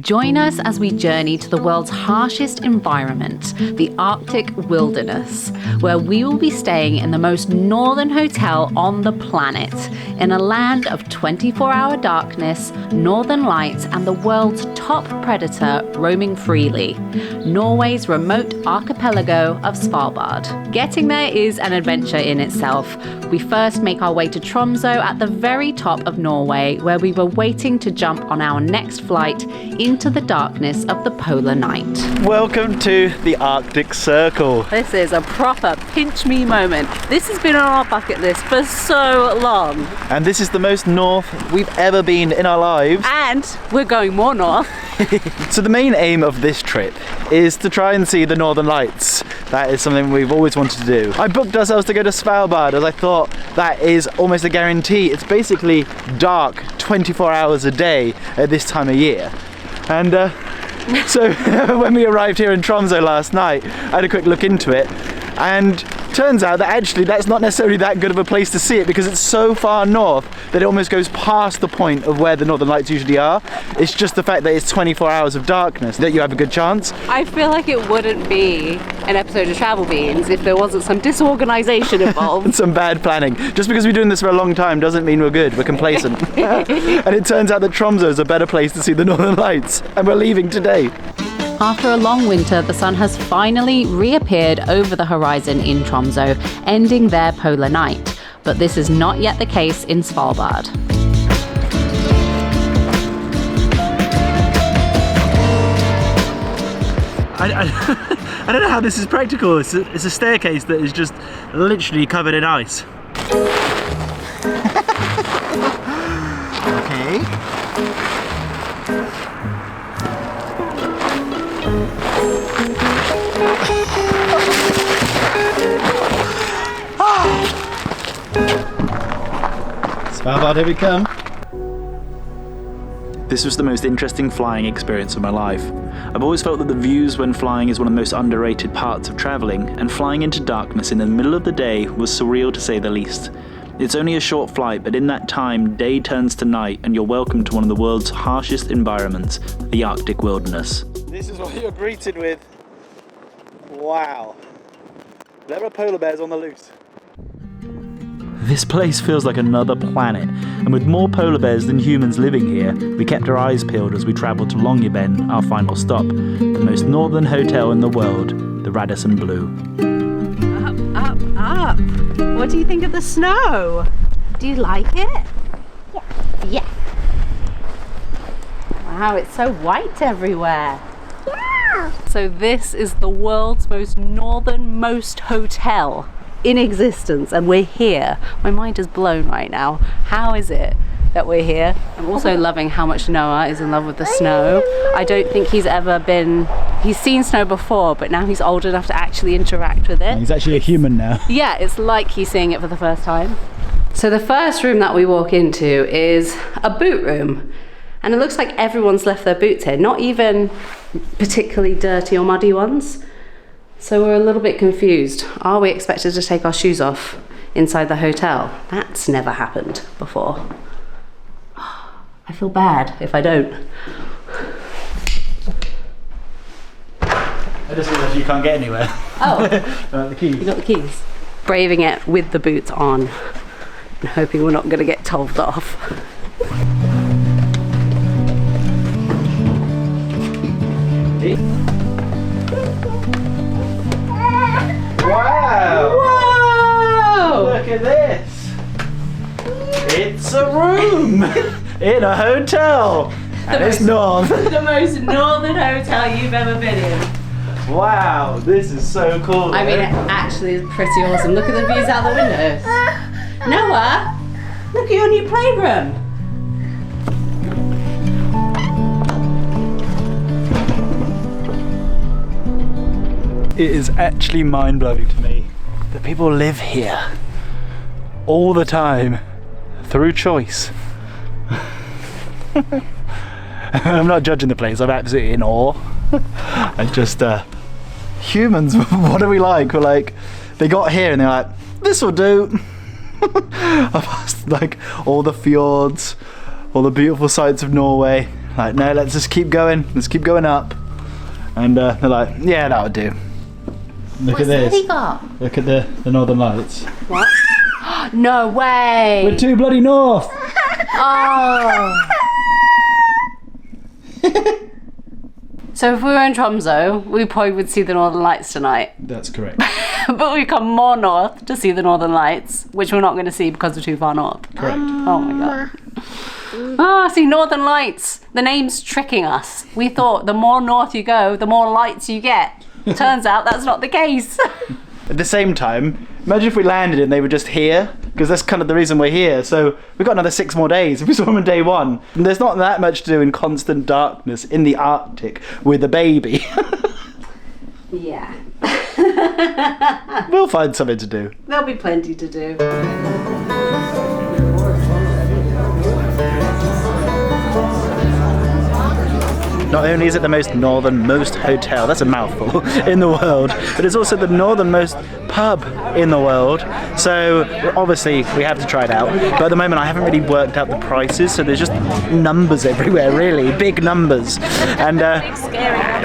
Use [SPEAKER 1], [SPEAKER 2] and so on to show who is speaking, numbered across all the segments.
[SPEAKER 1] Join us as we journey to the world's harshest environment, the Arctic wilderness, where we will be staying in the most northern hotel on the planet, in a land of 24-hour darkness, northern lights, and the world's top predator roaming freely, Norway's remote archipelago of Svalbard. Getting there is an adventure in itself. We first make our way to Tromsø at the very top of Norway, where we were waiting to jump on our next flight into the darkness of the polar night. Welcome to the Arctic Circle. This is a proper pinch me moment. This has been on our bucket list for so long.
[SPEAKER 2] And this is the most north we've ever been in our lives.
[SPEAKER 1] And we're going more north.
[SPEAKER 2] So the main aim of this trip is to try and see the Northern Lights. That is something we've always wanted to do. I booked ourselves to go to Svalbard as I thought that is almost a guarantee. It's basically dark 24 hours a day at this time of year. And so when we arrived here in Tromsø last night, I had a quick look into it, and turns out that actually that's not necessarily that good of a place to see it because it's so far north that it almost goes past the point of where the Northern Lights usually are. It's just the fact that it's 24 hours of darkness that you have a good chance.
[SPEAKER 1] I feel like it wouldn't be an episode of Travel Beans if there wasn't some disorganisation involved.
[SPEAKER 2] And some bad planning. Just because we're doing this for a long time doesn't mean we're good, we're complacent. And it turns out that Tromsø is a better place to see the Northern Lights, and we're leaving today.
[SPEAKER 1] After a long winter, the sun has finally reappeared over the horizon in Tromsø, ending their polar night. But this is not yet the case in Svalbard.
[SPEAKER 2] I don't know how this is practical. It's a staircase that is just literally covered in ice. Okay. Svalbard, here we come. This was the most interesting flying experience of my life. I've always felt that the views when flying is one of the most underrated parts of travelling, and flying into darkness in the middle of the day was surreal to say the least. It's only a short flight, but in that time, day turns to night and you're welcome to one of the world's harshest environments, the Arctic wilderness. This is what you're greeted with. Wow. There are polar bears on the loose. This place feels like another planet, and with more polar bears than humans living here, we kept our eyes peeled as we travelled to Longyearbyen, our final stop, the most northern hotel in the world, the Raddison Blu.
[SPEAKER 1] Up, up, up. What do you think of the snow? Do you like it? Yeah. Yeah. Wow, it's so white everywhere. Yeah. So this is the world's most northernmost hotel in existence, and we're here. My mind is blown right now. How is it that we're here? I'm also loving how much Noah is in love with the snow. I don't think he's seen snow before, but now he's old enough to actually interact with it.
[SPEAKER 2] He's actually a human now.
[SPEAKER 1] Yeah, it's like he's seeing it for the first time. So the first room that we walk into is a boot room, and it looks like everyone's left their boots here, not even particularly dirty or muddy ones. So we're a little bit confused. Are we expected to take our shoes off inside the hotel? That's never happened before. I feel bad if I don't.
[SPEAKER 2] I just realised you can't get anywhere.
[SPEAKER 1] Oh.
[SPEAKER 2] The keys.
[SPEAKER 1] You got the keys. Braving it with the boots on and hoping we're not going to get told off.
[SPEAKER 2] Wow!
[SPEAKER 1] Whoa!
[SPEAKER 2] Look at this! It's a room in a hotel, and it's north.
[SPEAKER 1] The most northern hotel you've ever been in.
[SPEAKER 2] Wow, this is so cool.
[SPEAKER 1] I mean, it actually is pretty awesome. Look at the views out the windows. Noah, look at your new playroom.
[SPEAKER 2] It is actually mind-blowing to me that people live here all the time through choice. I'm not judging the place, I'm absolutely in awe. And just humans, what are we like? We're like, they got here and they're like, this will do. I've asked like all the fjords, all the beautiful sights of Norway, Like, no, let's just keep going. Let's keep going up. And they're like, yeah, that would do. Look at this.
[SPEAKER 1] What's he got?
[SPEAKER 2] Look at the Northern Lights.
[SPEAKER 1] What? No way.
[SPEAKER 2] We're too bloody north.
[SPEAKER 1] Oh. So if we were in Tromsø, we probably would see the Northern Lights tonight.
[SPEAKER 2] That's correct.
[SPEAKER 1] But we come more north to see the Northern Lights, which we're not going to see because we're too far north.
[SPEAKER 2] Correct.
[SPEAKER 1] Oh my god. Oh, see, Northern Lights. The name's tricking us. We thought the more north you go, the more lights you get. Turns out that's not the case.
[SPEAKER 2] At the same time, imagine if we landed and they were just here, because that's kind of the reason we're here. So we've got another 6 more days if we saw them on day 1. And there's not that much to do in constant darkness in the Arctic with a baby.
[SPEAKER 1] Yeah.
[SPEAKER 2] We'll find something to do.
[SPEAKER 1] There'll be plenty to do.
[SPEAKER 2] Not only is it the most northernmost hotel, that's a mouthful, in the world, but it's also the northernmost pub in the world. So obviously we have to try it out. But at the moment I haven't really worked out the prices, so there's just numbers everywhere, really, big numbers. And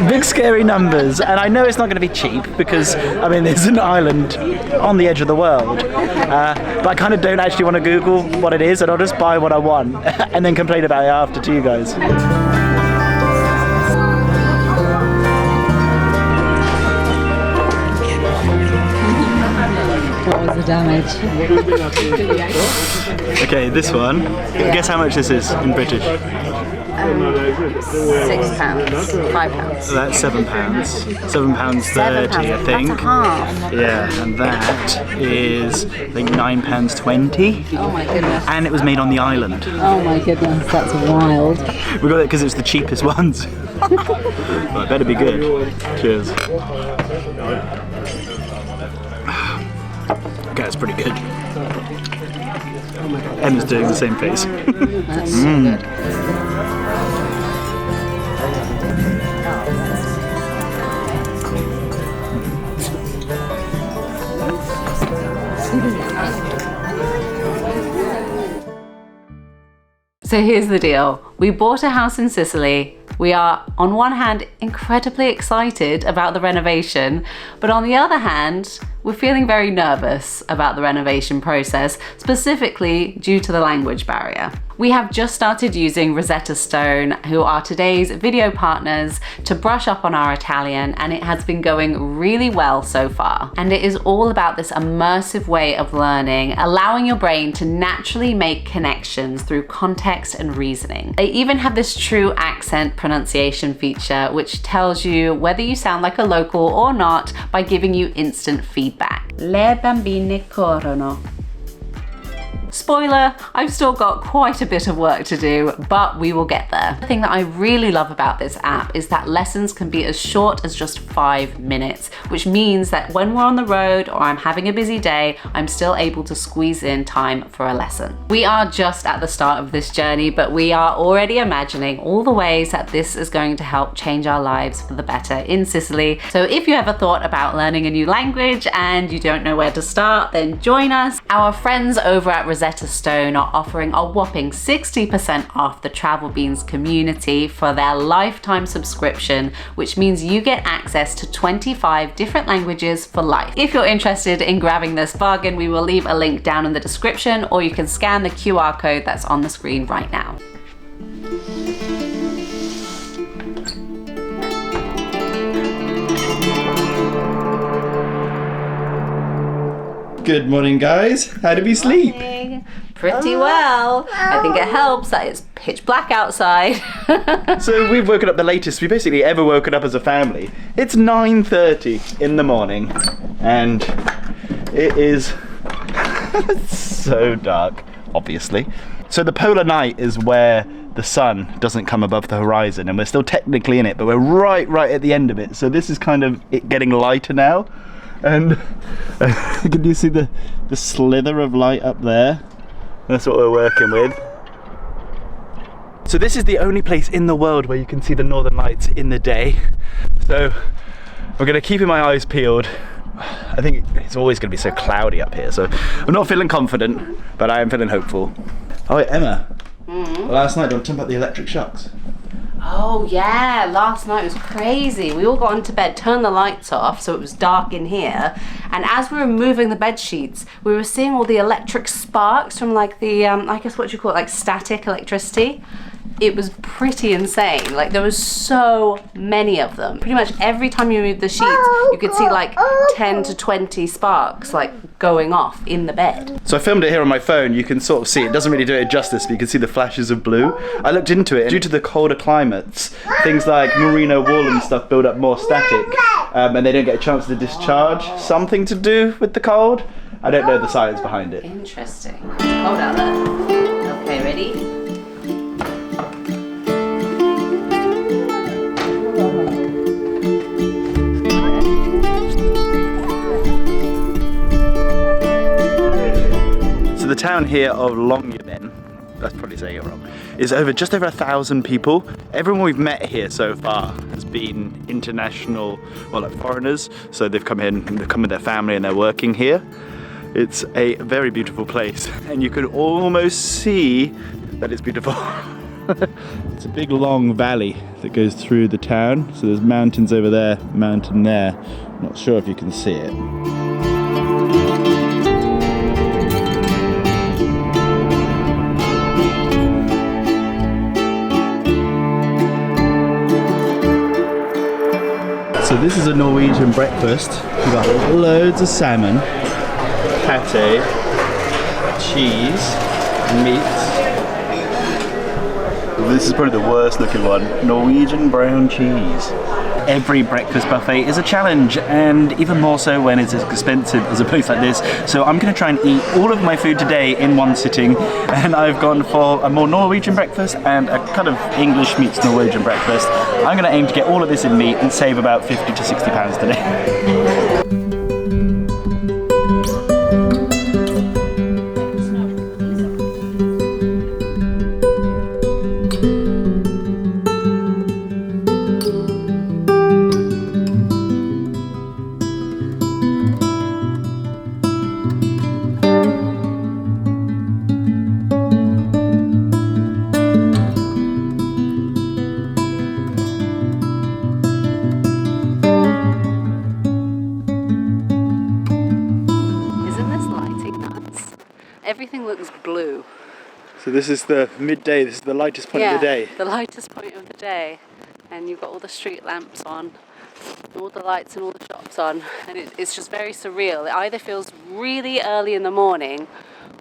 [SPEAKER 2] big scary numbers. And I know it's not going to be cheap because, I mean, it's an island on the edge of the world. But I kind of don't actually want to Google what it is, and I'll just buy what I want and then complain about it after to you guys.
[SPEAKER 1] What was the damage?
[SPEAKER 2] Okay, this one. Guess how much this is in British?
[SPEAKER 1] £6, £5.
[SPEAKER 2] That's £7. £7.30, I think.
[SPEAKER 1] That's a half.
[SPEAKER 2] Yeah, and that is, I think, £9.20.
[SPEAKER 1] Oh my goodness.
[SPEAKER 2] And it was made on the island.
[SPEAKER 1] Oh my goodness, that's wild.
[SPEAKER 2] We got it because it was the cheapest ones. Well, it better be good. Cheers. Okay, that's pretty good. Emma's doing the same face.
[SPEAKER 1] That's so good. So here's the deal. We bought a house in Sicily. We are, on one hand, incredibly excited about the renovation, but on the other hand, we're feeling very nervous about the renovation process, specifically due to the language barrier. We have just started using Rosetta Stone, who are today's video partners, to brush up on our Italian, and it has been going really well so far. And it is all about this immersive way of learning, allowing your brain to naturally make connections through context and reasoning. They even have this true accent pronunciation feature, which tells you whether you sound like a local or not by giving you instant feedback. Le bambine corrono. Spoiler, I've still got quite a bit of work to do, but we will get there. The thing that I really love about this app is that lessons can be as short as just 5 minutes, which means that when we're on the road or I'm having a busy day, I'm still able to squeeze in time for a lesson. We are just at the start of this journey, but we are already imagining all the ways that this is going to help change our lives for the better in Sicily. So if you ever thought about learning a new language and you don't know where to start, then join us. Our friends over at Rosetta Stone are offering a whopping 60% off the Travel Beans community for their lifetime subscription, which means you get access to 25 different languages for life. If you're interested in grabbing this bargain, we will leave a link down in the description, or you can scan the QR code that's on the screen right now.
[SPEAKER 2] Good morning, guys. How did we sleep?
[SPEAKER 1] Pretty well. I think it helps that it's pitch black outside.
[SPEAKER 2] So we've woken up the latest we basically ever woken up as a family. It's 9:30 in the morning, and it is so dark, obviously. So the polar night is where the sun doesn't come above the horizon, and we're still technically in it, but we're right at the end of it. So this is kind of it getting lighter now. And can you see the slither of light up there? That's what we're working with. So this is the only place in the world where you can see the northern lights in the day. So we're gonna keep my eyes peeled. I think it's always gonna be so cloudy up here, so I'm not feeling confident, but I am feeling hopeful. Oh wait, Emma, last night, don't turn back the electric shocks.
[SPEAKER 1] Oh yeah, last night was crazy. We all got into bed, turned the lights off so it was dark in here, and as we were moving the bed sheets, we were seeing all the electric sparks from like the, I guess what you call it, like static electricity. It was pretty insane. Like there was so many of them. Pretty much every time you moved the sheets, you could see like 10 to 20 sparks like going off in the bed.
[SPEAKER 2] So I filmed it here on my phone. You can sort of see, it doesn't really do it justice, but you can see the flashes of blue. I looked into it, and due to the colder climates, things like merino wool and stuff build up more static, and they don't get a chance to discharge. Something to do with the cold? I don't know the science behind it.
[SPEAKER 1] Interesting. It's cold out there. Okay, ready?
[SPEAKER 2] The town here of Longyearbyen, that's probably saying it wrong, is just over 1,000 people. Everyone we've met here so far has been international, well, like foreigners. So they've come in, they've come with their family and they're working here. It's a very beautiful place, and you can almost see that it's beautiful. It's a big long valley that goes through the town. So there's mountains over there, mountain there. Not sure if you can see it. So this is a Norwegian breakfast. We've got loads of salmon, pate, cheese, meat. This is probably the worst looking one. Norwegian brown cheese. Every breakfast buffet is a challenge, and even more so when it's as expensive as a place like this. So I'm going to try and eat all of my food today in one sitting, and I've gone for a more Norwegian breakfast and a kind of English meets Norwegian breakfast. I'm going to aim to get all of this in meat and save about 50 to 60 pounds today.
[SPEAKER 1] Everything looks blue.
[SPEAKER 2] So this is the midday, this is the lightest point of the day.
[SPEAKER 1] The lightest point of the day. And you've got all the street lamps on, all the lights and all the shops on, and it's just very surreal. It either feels really early in the morning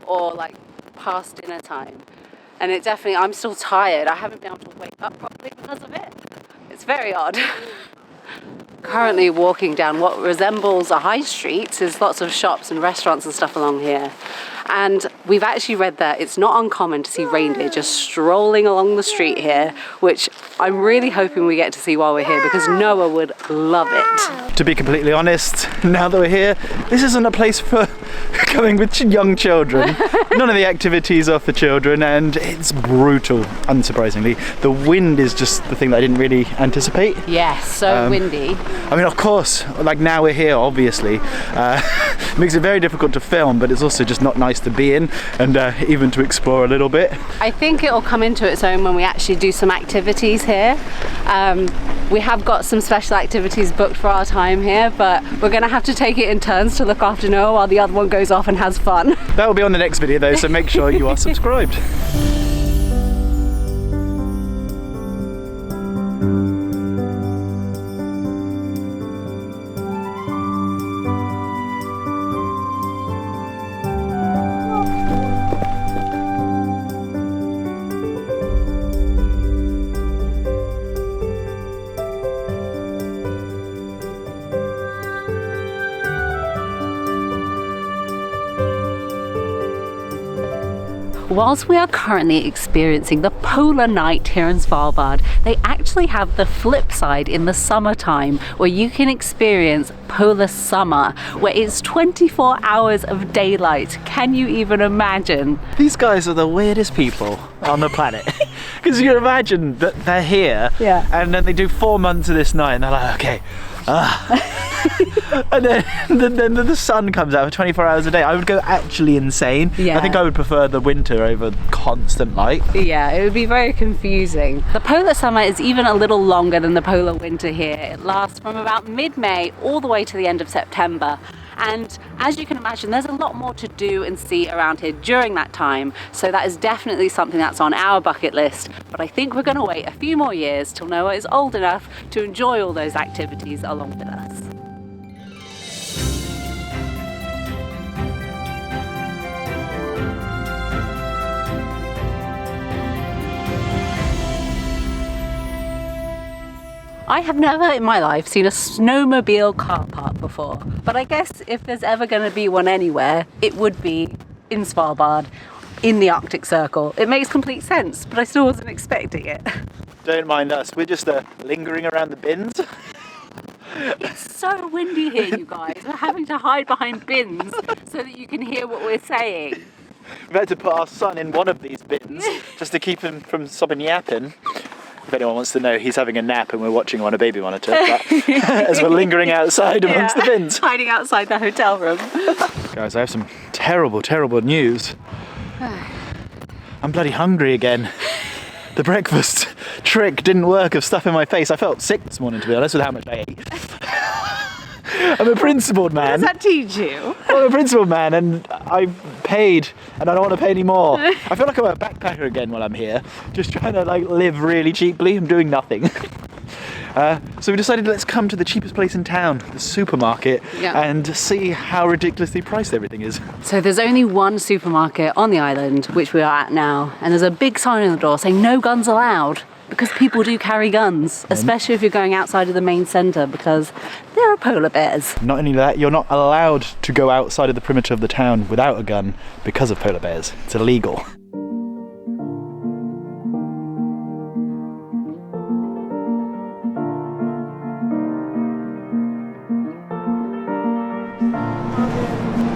[SPEAKER 1] or like past dinner time. And it definitely, I'm still tired. I haven't been able to wake up properly because of it. It's very odd. Currently walking down what resembles a high street. There's lots of shops and restaurants and stuff along here. And we've actually read that it's not uncommon to see reindeer just strolling along the street here, which I'm really hoping we get to see while we're here because Noah would love it.
[SPEAKER 2] To be completely honest, now that we're here, this isn't a place for going with young children. None of the activities are for children, and it's brutal, unsurprisingly. The wind is just the thing that I didn't really anticipate.
[SPEAKER 1] Yes, so windy.
[SPEAKER 2] I mean, of course, like now we're here, obviously. It makes it very difficult to film, but it's also just not nice to be in and even to explore a little bit.
[SPEAKER 1] I think it'll come into its own when we actually do some activities here. We have got some special activities booked for our time here, but we're going to have to take it in turns to look after Noah while the other one goes off and has fun.
[SPEAKER 2] That will be on the next video though, so make sure you are subscribed.
[SPEAKER 1] Whilst we are currently experiencing the polar night here in Svalbard, they actually have the flip side in the summertime where you can experience polar summer, where it's 24 hours of daylight. Can you even imagine?
[SPEAKER 2] These guys are the weirdest people on the planet. Because you can imagine that they're here, and then they do 4 months of this night and they're like, okay, and then the sun comes out for 24 hours a day. I would go actually insane.
[SPEAKER 1] Yeah.
[SPEAKER 2] I think I would prefer the winter over constant light.
[SPEAKER 1] Yeah, it would be very confusing. The polar summer is even a little longer than the polar winter here. It lasts from about mid-May all the way to the end of September. And as you can imagine, there's a lot more to do and see around here during that time. So that is definitely something that's on our bucket list. But I think we're going to wait a few more years till Noah is old enough to enjoy all those activities along with us. I have never in my life seen a snowmobile car park before, but I guess if there's ever going to be one anywhere, it would be in Svalbard, in the Arctic Circle. It makes complete sense, but I still wasn't expecting it.
[SPEAKER 2] Don't mind us, we're just lingering around the bins.
[SPEAKER 1] It's so windy here, you guys. We're having to hide behind bins so that you can hear what we're saying.
[SPEAKER 2] We've had to put our son in one of these bins just to keep him from stopping yapping. If anyone wants to know, he's having a nap and we're watching him on a baby monitor as we're lingering outside amongst the bins.
[SPEAKER 1] Hiding outside the hotel room.
[SPEAKER 2] Guys, I have some terrible, terrible news. I'm bloody hungry again. The breakfast trick didn't work of stuff in my face. I felt sick this morning, to be honest, with how much I ate. I'm a principled man.
[SPEAKER 1] What does that teach you?
[SPEAKER 2] I'm a principled man and I've paid and I don't want to pay anymore. I feel like I'm a backpacker again while I'm here, just trying to like live really cheaply. I'm doing nothing. So we decided let's come to the cheapest place in town, the supermarket, and see how ridiculously priced everything is.
[SPEAKER 1] So there's only one supermarket on the island, which we are at now, and there's a big sign on the door saying no guns allowed, because people do carry guns, especially if you're going outside of the main centre, because there are polar bears.
[SPEAKER 2] Not only that, you're not allowed to go outside of the perimeter of the town without a gun because of polar bears. It's illegal.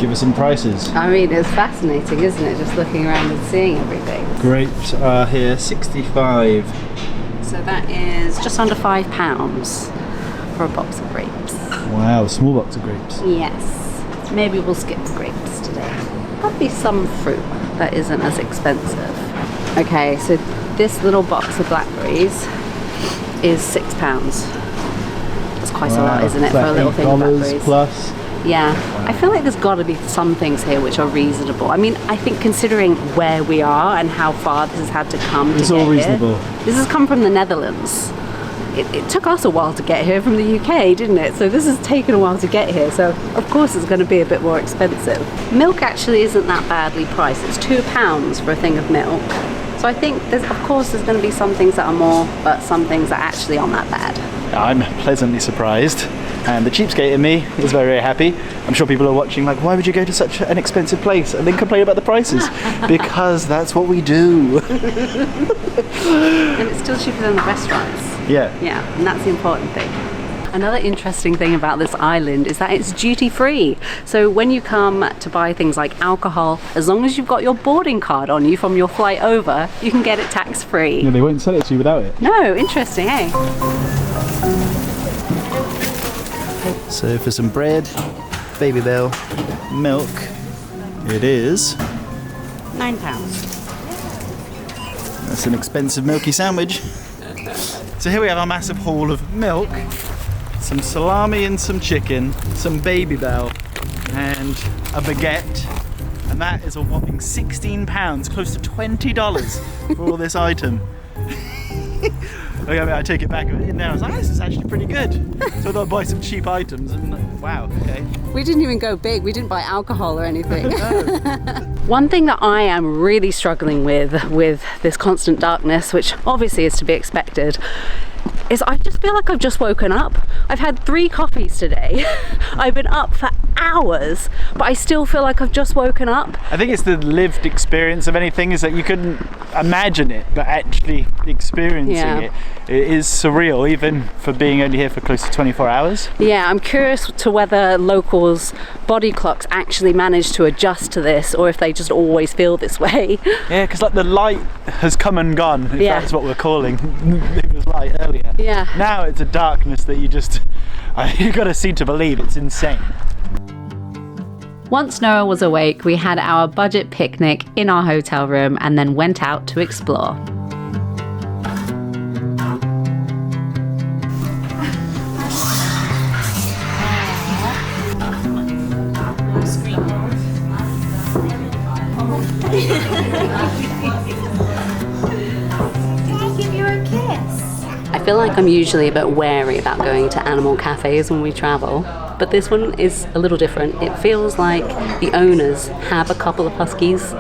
[SPEAKER 2] Give us some prices.
[SPEAKER 1] I mean, it's fascinating, isn't it? Just looking around and seeing everything.
[SPEAKER 2] Grapes are here, 65.
[SPEAKER 1] So that is just under £5 for a box of grapes.
[SPEAKER 2] Wow, a small box of grapes.
[SPEAKER 1] Yes. Maybe we'll skip the grapes today. Probably some fruit that isn't as expensive. Okay, so this little box of blackberries is £6. That's quite a lot, isn't it, for a little thing of blackberries?
[SPEAKER 2] Plus.
[SPEAKER 1] Yeah, I feel like there's got to be some things here which are reasonable. I mean, I think considering where we are and how far this has had to come to get here. It's all reasonable. This has come from the Netherlands. It took us a while to get here from the UK, didn't it? So this has taken a while to get here. So of course it's going to be a bit more expensive. Milk actually isn't that badly priced. It's £2 for a thing of milk. So I think there's going to be some things that are more, but some things that actually aren't that bad.
[SPEAKER 2] I'm pleasantly surprised. And the cheapskate in me is very, very happy. I'm sure people are watching like, why would you go to such an expensive place and then complain about the prices? Because that's what we do.
[SPEAKER 1] And it's still cheaper than the restaurants.
[SPEAKER 2] Yeah.
[SPEAKER 1] Yeah, and that's the important thing. Another interesting thing about this island is that it's duty free. So when you come to buy things like alcohol, as long as you've got your boarding card on you from your flight over, you can get it tax free.
[SPEAKER 2] Yeah, they won't sell it to you without it.
[SPEAKER 1] No, interesting, eh?
[SPEAKER 2] So for some bread, Baby Bell, milk, it is
[SPEAKER 1] £9.
[SPEAKER 2] That's an expensive milky sandwich. So here we have our massive haul of milk, some salami and some chicken, some Baby Bell, and a baguette. And that is a whopping £16, close to $20 for all this item. Okay, I take it back. In there I was like, this is actually pretty good. So I thought I'd buy some cheap items and like, wow, okay.
[SPEAKER 1] We didn't even go big. We didn't buy alcohol or anything. One thing that I am really struggling with this constant darkness, which obviously is to be expected, is I just feel like I've just woken up. I've had 3 coffees today. I've been up for hours, but I still feel like I've just woken up.
[SPEAKER 2] I think it's the lived experience of anything, is that you couldn't imagine it, but actually experiencing it is surreal, even for being only here for close to 24 hours.
[SPEAKER 1] Yeah, I'm curious to whether locals' body clocks actually manage to adjust to this, or if they just always feel this way.
[SPEAKER 2] Yeah, because like the light has come and gone, if that's what we're calling. It was light earlier.
[SPEAKER 1] Yeah.
[SPEAKER 2] Now it's a darkness that you gotta see to believe. It's insane.
[SPEAKER 1] Once Noah was awake, we had our budget picnic in our hotel room and then went out to explore. I feel like I'm usually a bit wary about going to animal cafes when we travel, but this one is a little different. It feels like the owners have a couple of huskies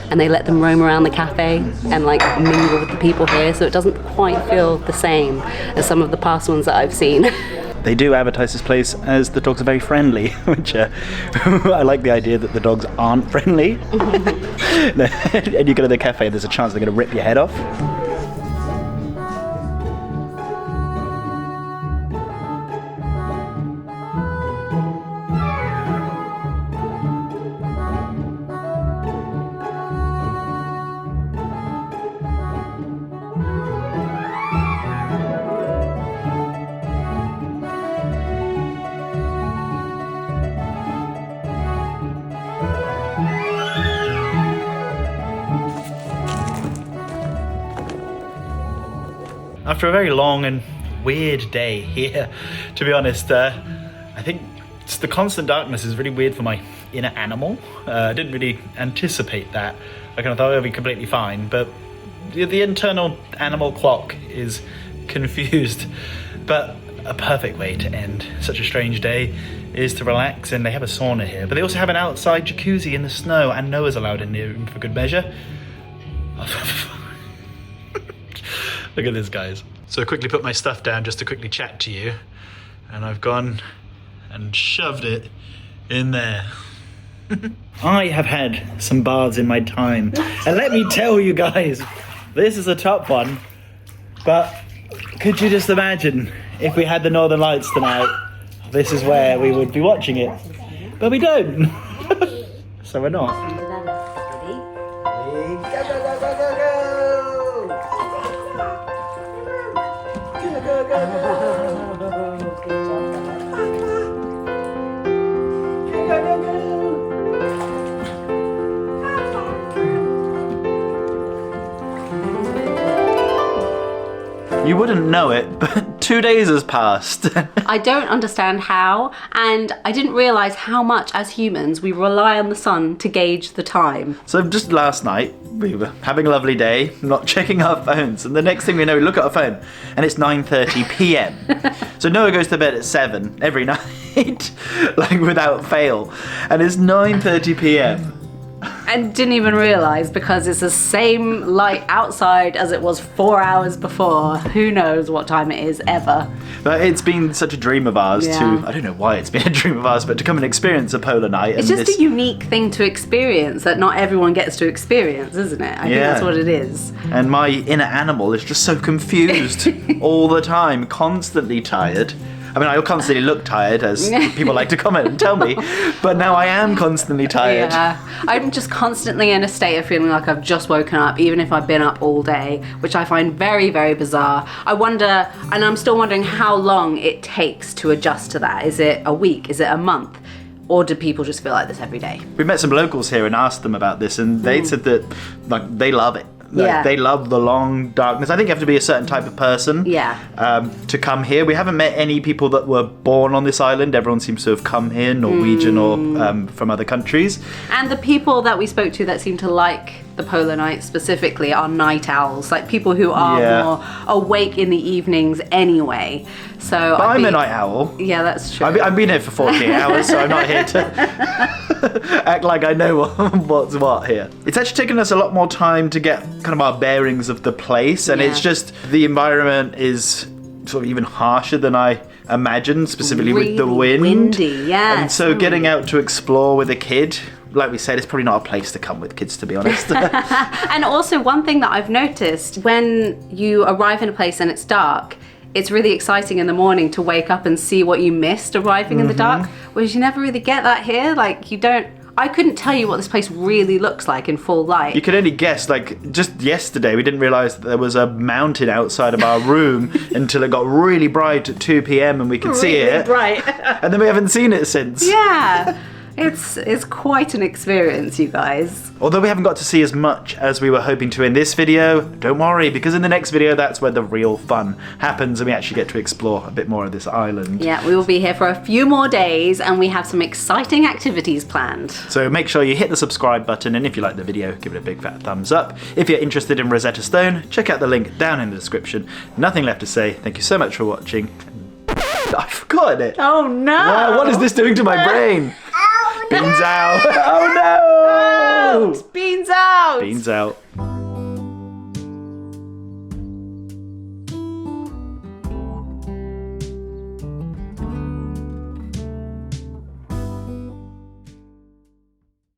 [SPEAKER 1] and they let them roam around the cafe and like mingle with the people here, so it doesn't quite feel the same as some of the past ones that I've seen.
[SPEAKER 2] They do advertise this place as the dogs are very friendly, which I like the idea that the dogs aren't friendly. And you go to the cafe, there's a chance they're going to rip your head off. After a very long and weird day here, to be honest, I think the constant darkness is really weird for my inner animal. I didn't really anticipate that. I kind of thought it would be completely fine, but the internal animal clock is confused. But a perfect way to end such a strange day is to relax, and they have a sauna here, but they also have an outside jacuzzi in the snow, and Noah's allowed in here for good measure. Look at this, guys. So I quickly put my stuff down just to quickly chat to you, and I've gone and shoved it in there. I have had some baths in my time, and let me tell you guys, this is a top one, but could you just imagine if we had the Northern Lights tonight, this is where we would be watching it, but we don't. So we're not. You wouldn't know it, but 2 days has passed.
[SPEAKER 1] I don't understand how, and I didn't realise how much as humans we rely on the sun to gauge the time.
[SPEAKER 2] So just last night, we were having a lovely day, not checking our phones, and the next thing we know, we look at our phone, and it's 9:30 p.m. So Noah goes to bed at 7 every night, like without fail, and it's 9:30 p.m.
[SPEAKER 1] And didn't even realise, because it's the same light outside as it was 4 hours before. Who knows what time it is ever.
[SPEAKER 2] But it's been such a dream of ours to, I don't know why it's been a dream of ours, but to come and experience a polar night.
[SPEAKER 1] It's just a unique thing to experience that not everyone gets to experience, isn't it? I think that's what it is.
[SPEAKER 2] And my inner animal is just so confused all the time, constantly tired. I mean, I constantly look tired, as people like to comment and tell me, but now I am constantly tired.
[SPEAKER 1] Yeah, I'm just constantly in a state of feeling like I've just woken up, even if I've been up all day, which I find very, very bizarre. I wonder, and I'm still wondering how long it takes to adjust to that. Is it a week? Is it a month? Or do people just feel like this every day?
[SPEAKER 2] We met some locals here and asked them about this, and they said that they love it. They love the long darkness. I think you have to be a certain type of person to come here. We haven't met any people that were born on this island. Everyone seems to have come here, Norwegian or from other countries.
[SPEAKER 1] And the people that we spoke to that seem to like the polar night specifically are night owls, like people who are more awake in the evenings anyway. So
[SPEAKER 2] but I'm a night owl.
[SPEAKER 1] Yeah, that's true.
[SPEAKER 2] I've been here for 48 hours, so I'm not here to act like I know what's what here. It's actually taken us a lot more time to get kind of our bearings of the place, and it's just the environment is sort of even harsher than I imagine, specifically with the
[SPEAKER 1] Really
[SPEAKER 2] wind.
[SPEAKER 1] windy, yeah.
[SPEAKER 2] And so getting out to explore with a kid, like we said, it's probably not a place to come with kids, to be honest.
[SPEAKER 1] And also one thing that I've noticed, when you arrive in a place and it's dark, it's really exciting in the morning to wake up and see what you missed arriving in the dark, whereas you never really get that here. Like, I couldn't tell you what this place really looks like in full light.
[SPEAKER 2] You could only guess, like, just yesterday we didn't realise that there was a mountain outside of our room until it got really bright at 2 p.m. and we could see it.
[SPEAKER 1] Bright.
[SPEAKER 2] And then we haven't seen it since.
[SPEAKER 1] Yeah. It's quite an experience, you guys.
[SPEAKER 2] Although we haven't got to see as much as we were hoping to in this video, don't worry, because in the next video that's where the real fun happens and we actually get to explore a bit more of this island.
[SPEAKER 1] Yeah, we will be here for a few more days and we have some exciting activities planned.
[SPEAKER 2] So make sure you hit the subscribe button, and if you like the video, give it a big fat thumbs up. If you're interested in Rosetta Stone, check out the link down in the description. Nothing left to say. Thank you so much for watching. I've forgotten it.
[SPEAKER 1] Oh no!
[SPEAKER 2] Wow, what is this doing to my brain? Beans out. Oh no!
[SPEAKER 1] Beans out!
[SPEAKER 2] Beans out.